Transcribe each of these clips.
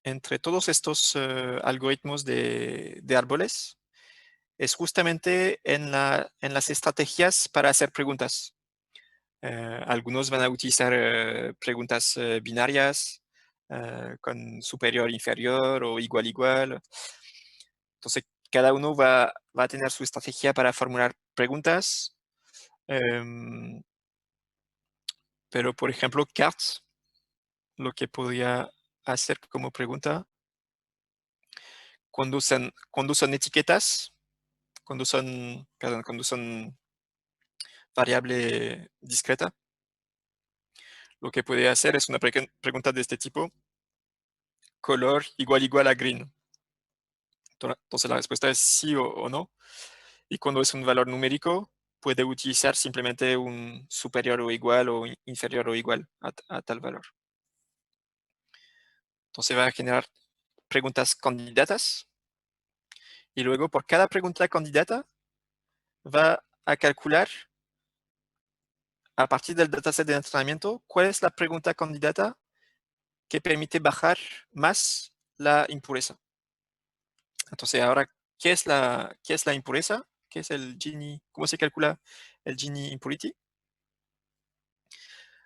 entre todos estos algoritmos de árboles es justamente en las estrategias para hacer preguntas. Algunos van a utilizar preguntas binarias con superior, inferior o igual, igual. Entonces, cada uno va a tener su estrategia para formular preguntas. em, pero, por ejemplo, CART, lo que podría hacer como pregunta, cuando son etiquetas, cuando son variable discreta, lo que puede hacer es una pregunta de este tipo: color igual igual a green. Entonces la respuesta es sí o no. Y cuando es un valor numérico, puede utilizar simplemente un superior o igual o inferior o igual a tal valor. Entonces va a generar preguntas candidatas y luego por cada pregunta candidata va a calcular a partir del dataset de entrenamiento cuál es la pregunta candidata que permite bajar más la impureza. Entonces ahora, qué es la impureza? ¿Qué es el Gini? ¿Cómo se calcula el Gini impurity?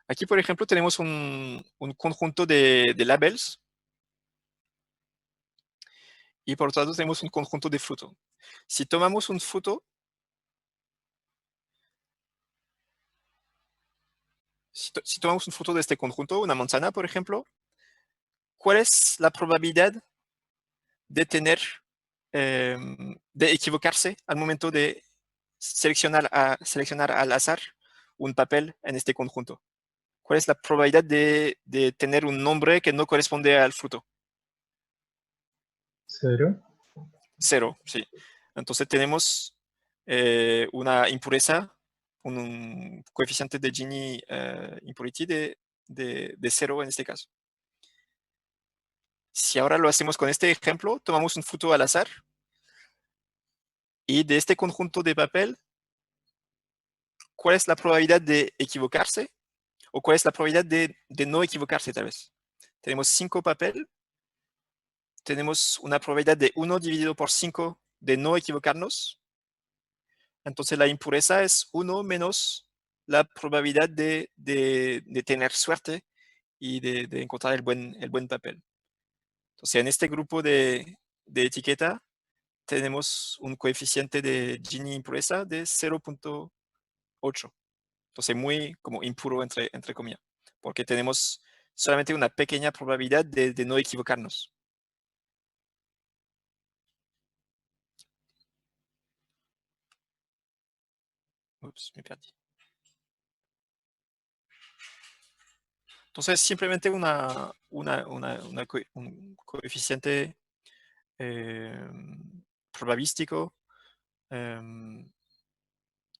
Aquí, por ejemplo, tenemos un conjunto de labels y por otro lado tenemos un conjunto de fruto. Si tomamos un fruto, si tomamos un fruto de este conjunto, una manzana, por ejemplo, ¿cuál es la probabilidad de tener, de equivocarse al momento de seleccionar al azar un papel en este conjunto? ¿Cuál es la probabilidad de tener un nombre que no corresponde al fruto? 0. 0, sí. Entonces tenemos una impureza, un coeficiente de Gini impurity de 0 en este caso. Si ahora lo hacemos con este ejemplo, tomamos un fruto al azar y de este conjunto de papel, ¿cuál es la probabilidad de equivocarse? ¿O cuál es la probabilidad de no equivocarse tal vez? Tenemos 5 papel, tenemos una probabilidad de 1 dividido por 5 de no equivocarnos. Entonces la impureza es 1 menos la probabilidad de tener suerte y de encontrar el buen papel. Entonces en este grupo de etiqueta tenemos un coeficiente de Gini impureza de 0.8. Entonces muy como impuro entre comillas, porque tenemos solamente una pequeña probabilidad de no equivocarnos. Ups, me perdí. Entonces simplemente un coeficiente probabilístico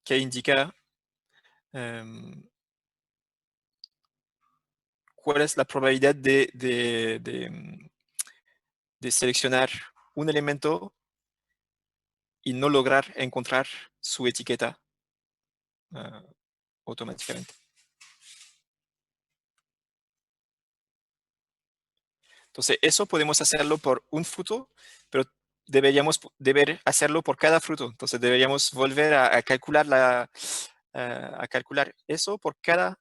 que indica cuál es la probabilidad de seleccionar un elemento y no lograr encontrar su etiqueta automáticamente. Entonces, eso podemos hacerlo por un fruto, pero deberíamos hacerlo por cada fruto. Entonces, deberíamos volver a calcular a calcular eso por cada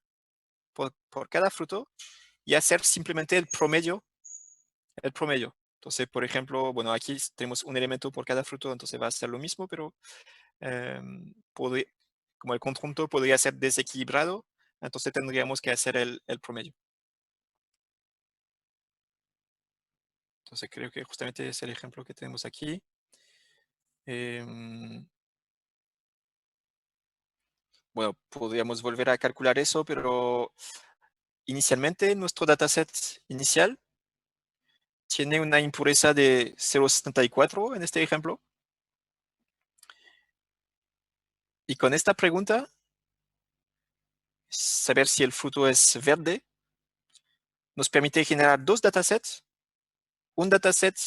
fruto y hacer simplemente el promedio. Entonces, por ejemplo, bueno, aquí tenemos un elemento por cada fruto, entonces va a ser lo mismo, pero como el conjunto podría ser desequilibrado, entonces tendríamos que hacer el promedio. Entonces, creo que justamente es el ejemplo que tenemos aquí. Bueno, podríamos volver a calcular eso, pero inicialmente nuestro dataset inicial tiene una impureza de 0.74 en este ejemplo. Y con esta pregunta, saber si el fruto es verde, nos permite generar dos datasets. Un dataset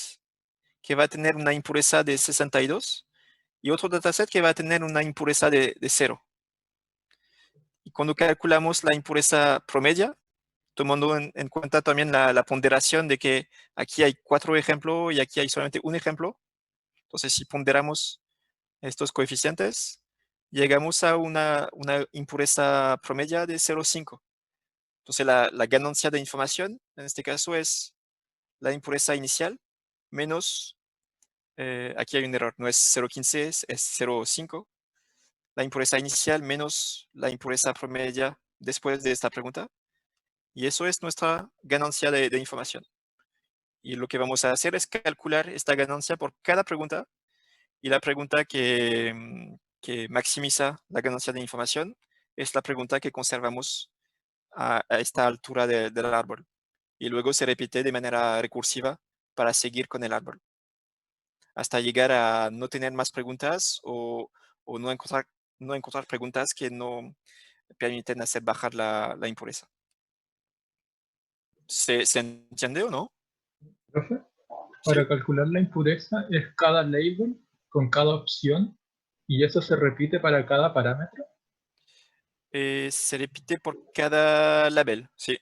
que va a tener una impureza de 62 y otro dataset que va a tener una impureza de 0. Y cuando calculamos la impureza promedia, tomando en cuenta también la ponderación de que aquí hay 4 ejemplos y aquí hay solamente un ejemplo. Entonces, si ponderamos estos coeficientes, llegamos a una impureza promedio de 0,5. Entonces, la ganancia de información, en este caso, es la impureza inicial menos, aquí hay un error, no es 0,15, es 0,5. La impureza inicial menos la impureza promedio después de esta pregunta. Y eso es nuestra ganancia de información. Y lo que vamos a hacer es calcular esta ganancia por cada pregunta. Y la pregunta que maximiza la ganancia de información es la pregunta que conservamos a esta altura del árbol. Y luego se repite de manera recursiva para seguir con el árbol, hasta llegar a no tener más preguntas o no encontrar preguntas que no permiten hacer bajar la impureza. ¿Se entiende o no? Profe, Sí. para calcular la impureza es cada label con cada opción y eso se repite para cada parámetro. Se repite por cada label, sí.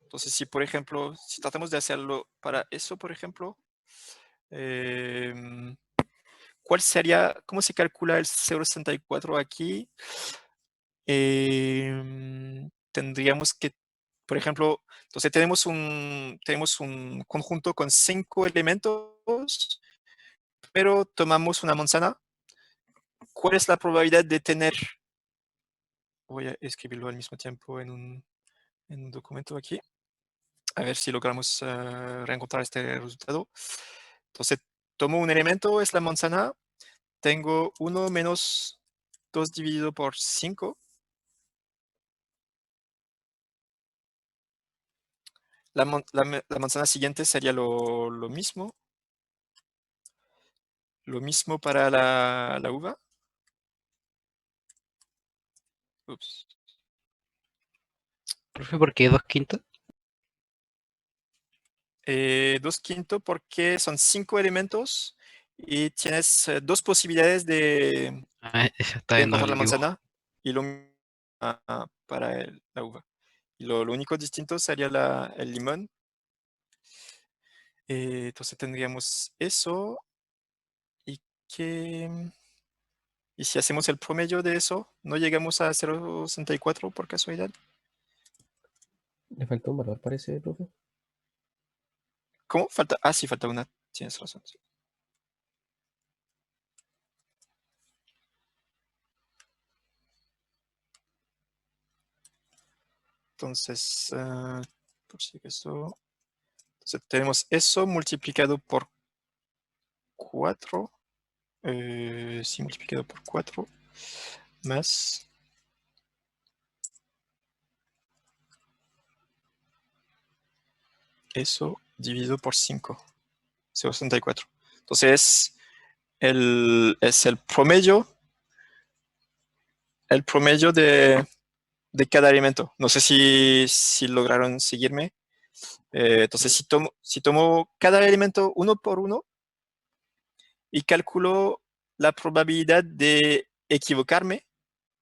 Entonces, si por ejemplo, si tratamos de hacerlo para eso, por ejemplo, ¿cuál sería, cómo se calcula el 0,64 aquí? Tendríamos que, por ejemplo, entonces tenemos un conjunto con 5 elementos, pero tomamos una manzana. ¿Cuál es la probabilidad de tener? Voy a escribirlo al mismo tiempo en un documento aquí. A ver si logramos reencontrar este resultado. Entonces, tomo un elemento, es la manzana. Tengo 1 menos 2 dividido por 5. La manzana siguiente sería lo mismo. Lo mismo para la uva. Ups. Profe, ¿por qué 2/5? 2/5 porque son 5 elementos y tienes 2 posibilidades de Eso está viendo encontrar la el dibujo. manzana y lo mismo para la uva. Y lo único distinto sería el limón. Entonces tendríamos eso y que... Y si hacemos el promedio de eso, ¿no llegamos a 0,64 por casualidad? Le faltó un valor, parece, profe. ¿Cómo? Falta. Ah, sí, falta una. Tienes razón. Sí. Entonces, por si acaso. Entonces, tenemos eso multiplicado por 4. Sí, multiplicado por 4. Más. Eso dividido por 5. 0,64. Entonces, es el promedio. El promedio de cada elemento. No sé si lograron seguirme. Entonces, si tomo cada elemento uno por uno y calculo la probabilidad de equivocarme,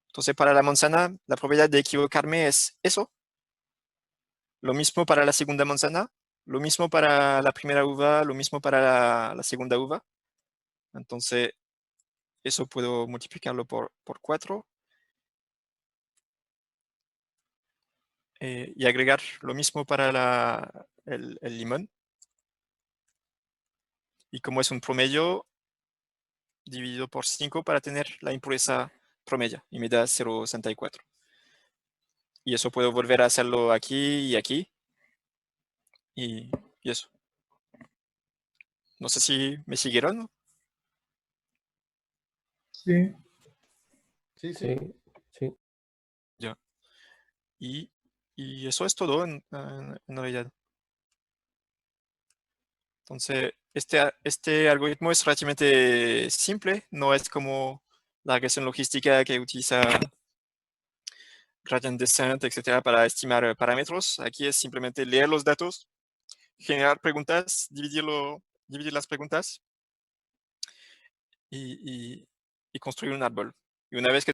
entonces para la manzana, la probabilidad de equivocarme es eso. Lo mismo para la segunda manzana, lo mismo para la primera uva, lo mismo para la segunda uva. Entonces, eso puedo multiplicarlo por 4 y agregar lo mismo para el limón. Y como es un promedio, dividido por 5 para tener la impureza promedio y me da 0,64. Y eso puedo volver a hacerlo aquí y aquí. Y eso. No sé si me siguieron. Sí, Sí, sí. Sí. Ya. Y eso es todo en realidad. Entonces, este algoritmo es relativamente simple. No es como la regresión logística que utiliza gradient descent, etcétera, para estimar parámetros. Aquí es simplemente leer los datos, generar preguntas, dividir las preguntas y construir un árbol. Y una vez que